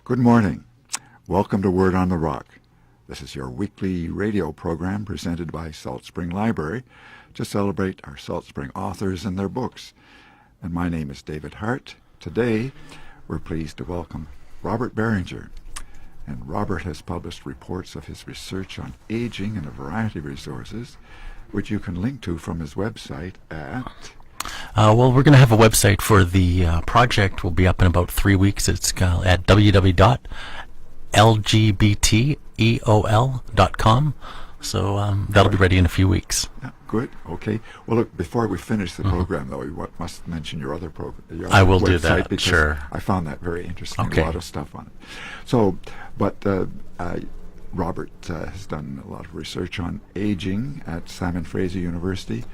Good morning. Welcome to Word on the Rock. This is your weekly radio program presented by Salt Spring Library to celebrate our Salt Spring authors and their books. And my name is David Hart. Today, we're pleased to welcome Robert Beringer. And Robert has published reports of his research on aging in a variety of resources, which you can link to from his website at... Well, we're going to have a website for the project. Will be up in about 3 weeks. It's at www.lgbteol.com. So that'll be ready in a few weeks. Yeah, good. Okay. Well, look, before we finish the program, though, you must mention your other program. I will do that, because sure. I found that very interesting. Okay. A lot of stuff on it. So, but Robert has done a lot of research on aging at Simon Fraser University,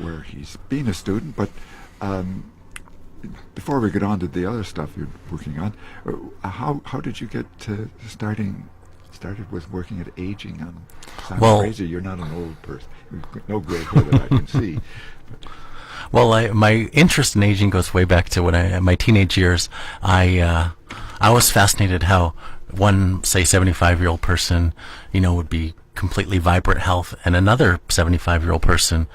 where he's been a student. But before we get on to the other stuff you're working on, how did you get to started with working at aging on Simon Fraser? You're not an old person. No gray hair that I can see. But. Well, my interest in aging goes way back to when in my teenage years. I was fascinated how one, say, 75-year-old person, would be completely vibrant health, and another 75-year-old person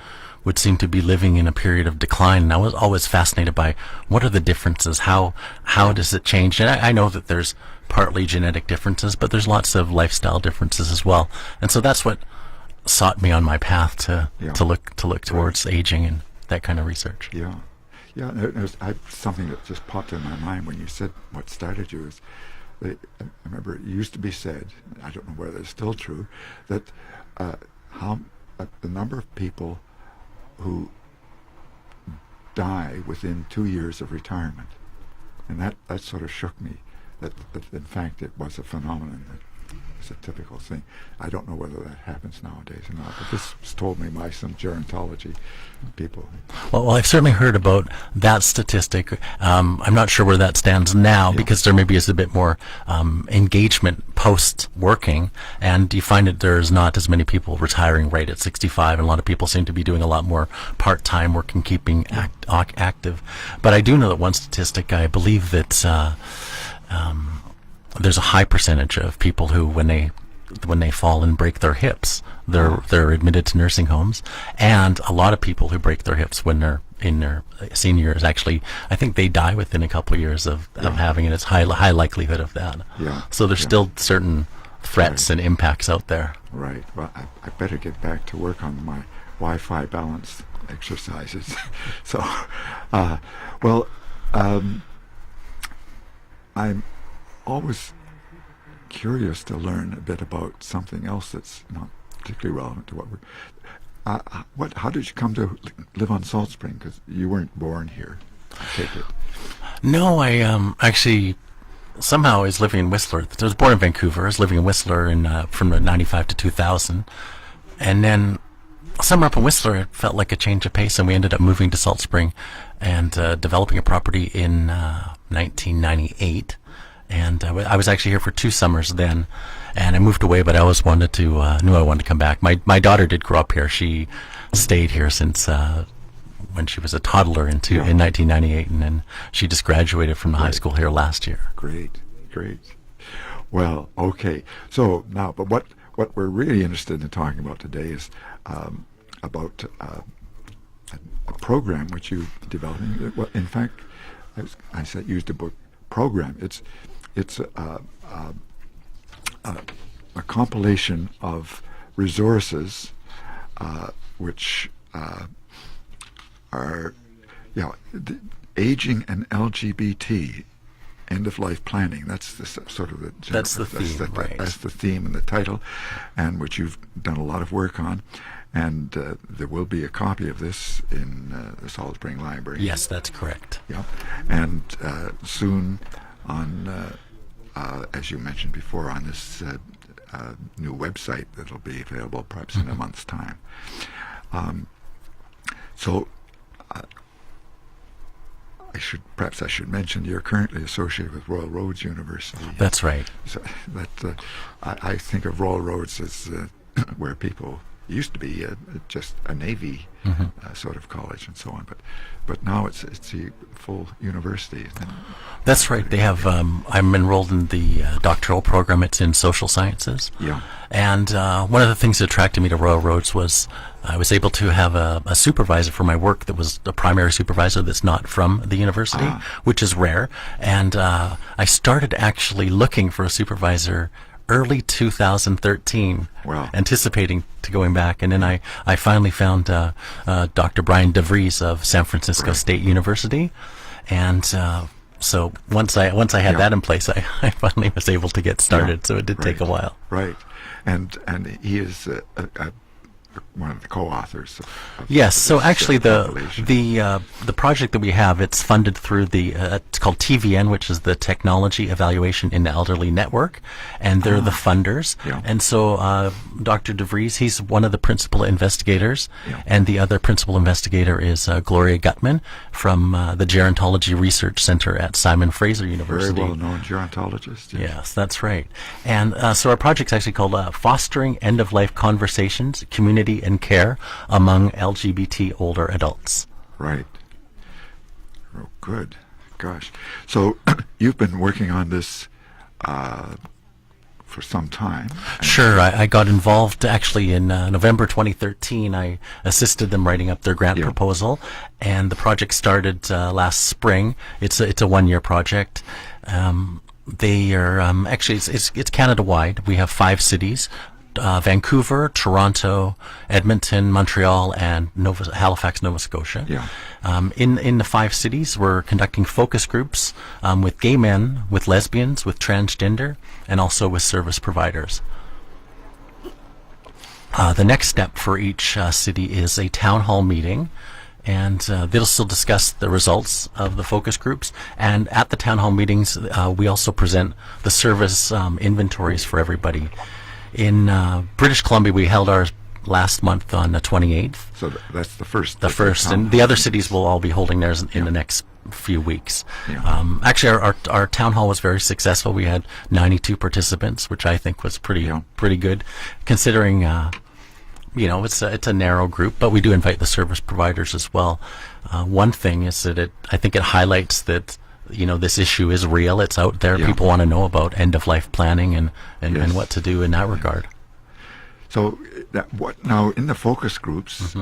would seem to be living in a period of decline. And I was always fascinated by what are the differences, how does it change? And I know that there's partly genetic differences, but there's lots of lifestyle differences as well. And so that's what sought me on my path to look towards aging and that kind of research. Yeah. There's something that just popped in my mind when you said what started you is, I remember it used to be said, I don't know whether it's still true, that the number of people who die within 2 years of retirement, and that sort of shook me, that in fact it was a phenomenon that was a typical thing. I don't know whether that happens nowadays or not, but this was told me by some gerontology people. Well, I've certainly heard about that statistic. I'm not sure where that stands now, because there maybe is a bit more engagement post-working, and you find that there's not as many people retiring right at 65, and a lot of people seem to be doing a lot more part-time work and keeping active. But I do know that one statistic, I believe that there's a high percentage of people who, when they fall and break their hips, they're admitted to nursing homes, and a lot of people who break their hips when they're in their senior years, actually, I think they die within a couple of years of having it. It's high likelihood of that. Yeah. So there's still certain threats and impacts out there. Right. Well, I better get back to work on my Wi-Fi balance exercises. So, I'm always curious to learn a bit about something else that's not particularly relevant to what we're... how did you come to live on Salt Spring? Because you weren't born here, I take it. No, I actually somehow was living in Whistler. I was born in Vancouver. I was living in Whistler from 95 to 2000. And then somewhere up in Whistler, it felt like a change of pace, and we ended up moving to Salt Spring and developing a property in 1998. And I was actually here for 2 summers then, and I moved away, but I always knew I wanted to come back. My daughter did grow up here. She stayed here since when she was a toddler in 1998, and then she just graduated from the high school here last year. Great. Well, okay. So now, but what we're really interested in talking about today is about a program which you developed. Well, in fact, I said used the book program. It's a compilation of resources which are aging and LGBT end of life planning. That's the sort of that's the theme, right? That's the theme and the title, and which you've done a lot of work on. And there will be a copy of this in the Salt Spring Library. Yes, that's correct. Yeah, and soon on, as you mentioned before, on this new website that'll be available perhaps in a month's time. I should mention you're currently associated with Royal Roads University. That's right. So that I think of Royal Roads as where people used to be just a Navy sort of college and so on, but now it's a full university. That's right. They have. I'm enrolled in the doctoral program. It's in social sciences. Yeah. And one of the things that attracted me to Royal Roads was I was able to have a supervisor for my work that was a primary supervisor that's not from the university, which is rare. And I started actually looking for a supervisor early 2013, Wow. anticipating to going back. And then I finally found Dr. Brian DeVries of San Francisco State University. And so once I had that in place, I finally was able to get started. So it did take a while. Right. And he is one of the co-authors of Yes. this, So actually, compilation. the project that we have, it's funded through the it's called TVN, which is the Technology Evaluation in the Elderly Network, and they're the funders. Yeah. And so Dr. DeVries, he's one of the principal investigators, Yeah. and the other principal investigator is Gloria Gutman from the Gerontology Research Center at Simon Fraser very University. well-known gerontologist. Yes, that's right. And so our project's actually called Fostering End-of-Life Conversations, Community and Care Among LGBT Older Adults. Right. Oh, good. Gosh. So you've been working on this for some time. Sure, I got involved actually in November 2013. I assisted them writing up their grant proposal, and the project started last spring. It's a one-year project. They are actually it's Canada-wide. We have 5 cities: Vancouver, Toronto, Edmonton, Montreal, and Halifax, Nova Scotia. Yeah. In the 5 cities, we're conducting focus groups with gay men, with lesbians, with transgender, and also with service providers. The next step for each city is a town hall meeting, and they'll still discuss the results of the focus groups. And at the town hall meetings, we also present the service inventories for everybody. In British Columbia, we held ours last month on the 28th. So that's the first. The first, and the other cities will all be holding theirs in the next few weeks. Yeah. Actually, our town hall was very successful. We had 92 participants, which I think was pretty good, considering it's a narrow group. But we do invite the service providers as well. One thing is that I think it highlights that this issue is real. It's out there. Yeah. People want to know about end-of-life planning and what to do in that regard. So what now in the focus groups?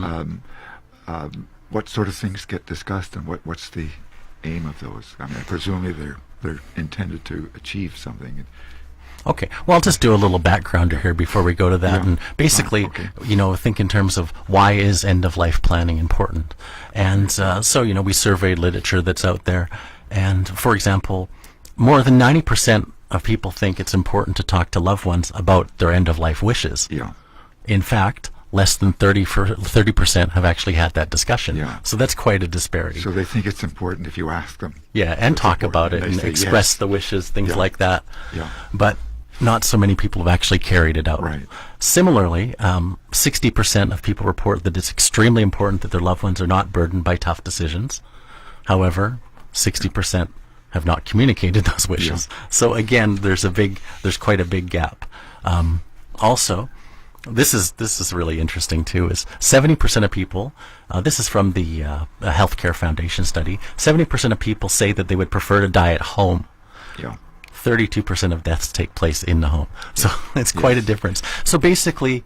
What sort of things get discussed, and what's the aim of those? I mean, presumably they're intended to achieve something. Okay. Well, I'll just do a little backgrounder here before we go to that. Yeah. And basically, Okay. think in terms of why is end-of-life planning important? And so we surveyed literature that's out there. And, for example, more than 90% of people think it's important to talk to loved ones about their end-of-life wishes. Yeah. In fact, less than 30% have actually had that discussion. Yeah. So that's quite a disparity. So they think it's important if you ask them. Yeah, and It's talk important, about it and and they say express yes. the wishes, things Yeah. like that. Yeah. But not so many people have actually carried it out. Right. Similarly, 60% of people report that it's extremely important that their loved ones are not burdened by tough decisions. However, 60% have not communicated those wishes. So again, there's quite a big gap. Also, this is really interesting too. Is 70% of people? This is from the Healthcare Foundation study. 70% of people say that they would prefer to die at home. Yeah. 32% of deaths take place in the home. So it's quite a difference. So basically,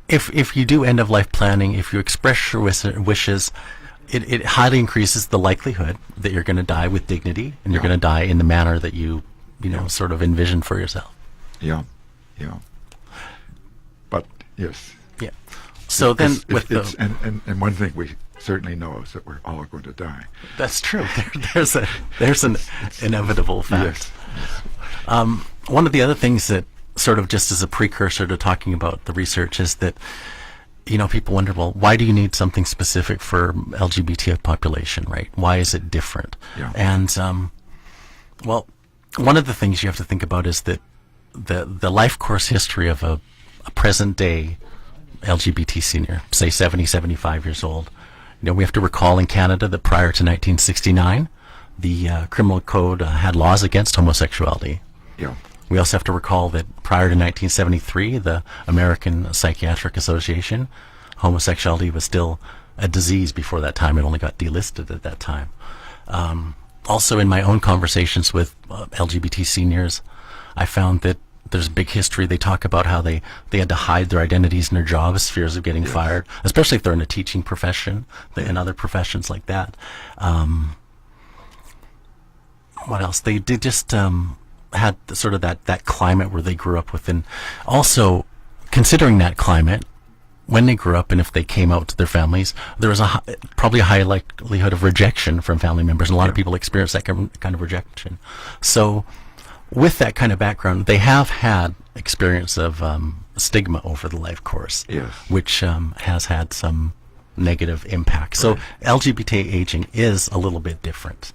if you do end-of-life planning, if you express your wishes, it highly increases the likelihood that you're going to die with dignity, and you're going to die in the manner that you sort of envision for yourself. Yeah. Yeah. But yes. Yeah. So then, and one thing we certainly know is that we're all going to die. That's true. There's an inevitable fact. Yes. One of the other things that sort of just as a precursor to talking about the research is that people wonder, well, why do you need something specific for LGBT population, right? Why is it different? Yeah. And well, one of the things you have to think about is that the life course history of a present day LGBT senior, say 70, 75 years old. We have to recall in Canada that prior to 1969, the criminal code had laws against homosexuality. Yeah. We also have to recall that prior to 1973, the American Psychiatric Association, homosexuality was still a disease before that time. It only got delisted at that time. Also, in my own conversations with LGBT seniors, I found that there's a big history. They talk about how they had to hide their identities in their jobs, fears of getting fired, especially if they're in a teaching profession and other professions like that. What else? They just had sort of that climate where they grew up with. And also, considering that climate, when they grew up and if they came out to their families, there was probably a high likelihood of rejection from family members. And a lot of people experience that kind of rejection. So with that kind of background, they have had experience of stigma over the life course, which has had some negative impact. So LGBT aging is a little bit different.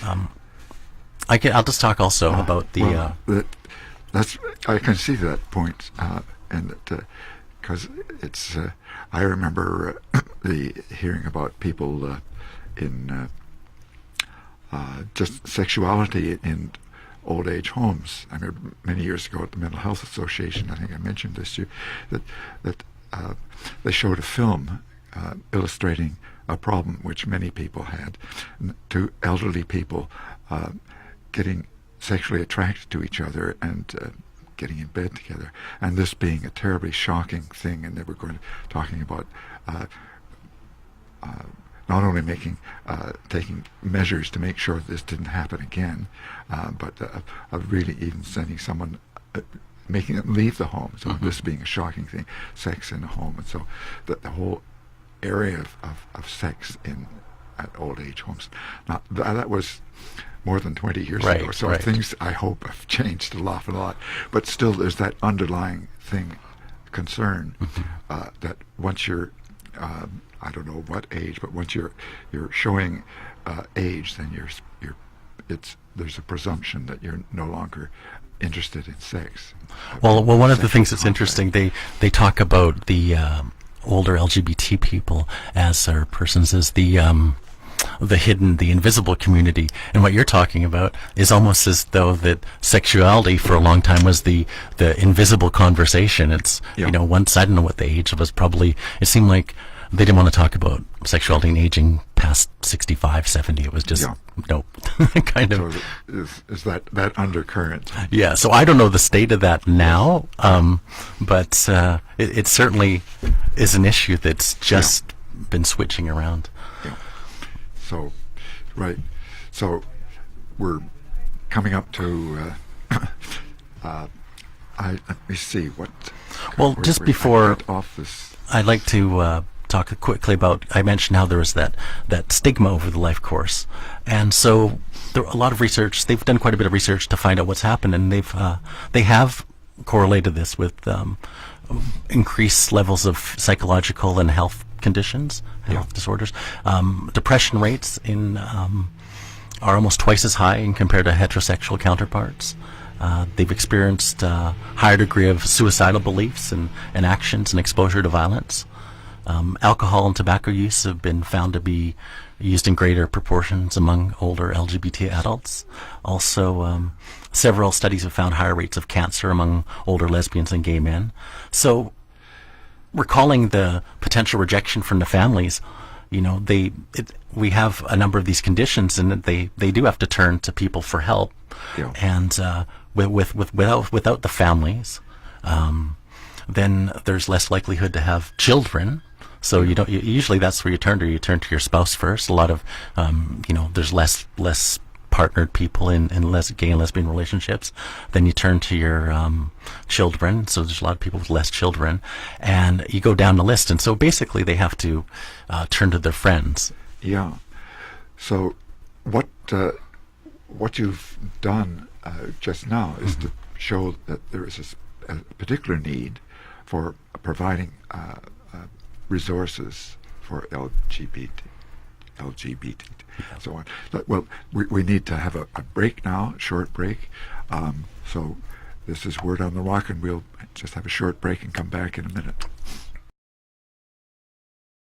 I'll just talk also about the... that's I can see that point, and because it's... I remember hearing about people in just sexuality in old age homes. I remember many years ago at the Mental Health Association, I think I mentioned this to you, that they showed a film illustrating a problem which many people had, to elderly people getting sexually attracted to each other and getting in bed together, and this being a terribly shocking thing. And they were talking about not only taking measures to make sure this didn't happen again, but of really even sending someone, making them leave the home. So this being a shocking thing, sex in the home, and so the whole area of sex at old age homes. Now that was more than 20 years ago, so things I hope have changed a lot, but still there's that underlying concern that once you're I don't know what age, but once you're showing age, then there's a presumption that you're no longer interested in sex. Well, one of the things that's interesting, they talk about the older LGBT people as or persons as the hidden, the invisible community. And what you're talking about is almost as though that sexuality for a long time was the invisible conversation. It's, once, I don't know what the age was, probably, it seemed like they didn't want to talk about sexuality and aging past 65, 70. It was just, nope, kind of. So is that undercurrent? Yeah, so I don't know the state of that now, but it certainly is an issue that's just been switching around. Yeah. So, so we're coming up to, let me see what... Well, just before... off this. I'd like to talk quickly about, I mentioned how there was that stigma over the life course. And so there a lot of research, they've done quite a bit of research to find out what's happened, and they have correlated this with increased levels of psychological and health conditions, health disorders. Depression rates are almost twice as high compared to heterosexual counterparts. They've experienced a higher degree of suicidal beliefs and actions and exposure to violence. Alcohol and tobacco use have been found to be used in greater proportions among older LGBT adults. Also, several studies have found higher rates of cancer among older lesbians and gay men. So, recalling the potential rejection from the families, we have a number of these conditions, and they do have to turn to people for help. Yeah. And without the families, then there's less likelihood to have children. So usually that's where you turn to. You turn to your spouse first. A lot of there's less partnered people in gay and lesbian relationships. Then you turn to your children. So there's a lot of people with less children, and you go down the list. And so basically they have to turn to their friends. Yeah. So what you've done just now is to show that there is a particular need for providing resources for LGBT, so on. Well, we need to have a break now, short break. So this is Word on the Rock, and we'll just have a short break and come back in a minute.